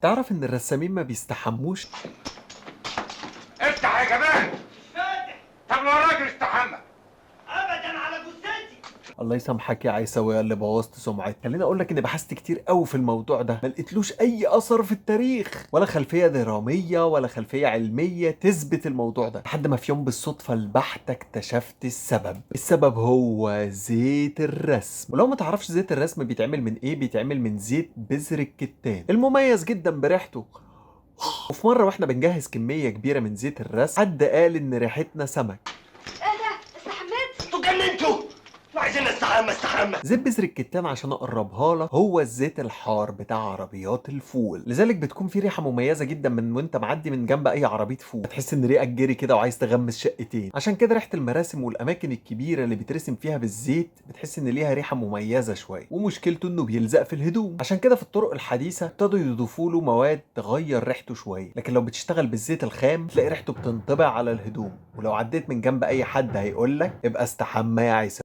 تعرف ان الرسامين ما بيستحموش؟ افتح يا جمال. مش فاتح. طب لو الراجل استحمى. ابدا على جثتي. الله يسامحك يا عيساوي يا اللي بوظت سمعتي. خليني اقول لك اني بحثت كتير قوي في الموضوع ده، ما لقيتلوش اي اثر في التاريخ ولا خلفيه دراميه ولا خلفيه علميه تثبت الموضوع ده، لحد ما في يوم بالصدفه البحته اكتشفت السبب هو زيت الرسم. ولو ما تعرفش زيت الرسم بيتعمل من ايه، بيتعمل من زيت بذر الكتان المميز جدا بريحته. وفي مره واحنا بنجهز كميه كبيره من زيت الرسم، حد قال ان ريحتنا سمك. ايه ده؟ استحميت؟ انتوا جننتوا. عايزين استحمى. زيت بذر الكتان عشان اقربها لك هو الزيت الحار بتاع عربيات الفول، لذلك بتكون في ريحه مميزه جدا من وانت معدي من جنب اي عربيه فول، تحس ان ريقك جري كده وعايز تغمس شقتين. عشان كده ريحه المراسم والاماكن الكبيره اللي بيترسم فيها بالزيت بتحس ان ليها ريحه مميزه شويه، ومشكلته انه بيلزق في الهدوم. عشان كده في الطرق الحديثه ابتدوا يضيفوا له مواد تغير ريحته شويه، لكن لو بتشتغل بالزيت الخام تلاقي ريحته بتنطبع على الهدوم، ولو عديت من جنب اي حد هيقول لك ابقى استحمى يا عيسى.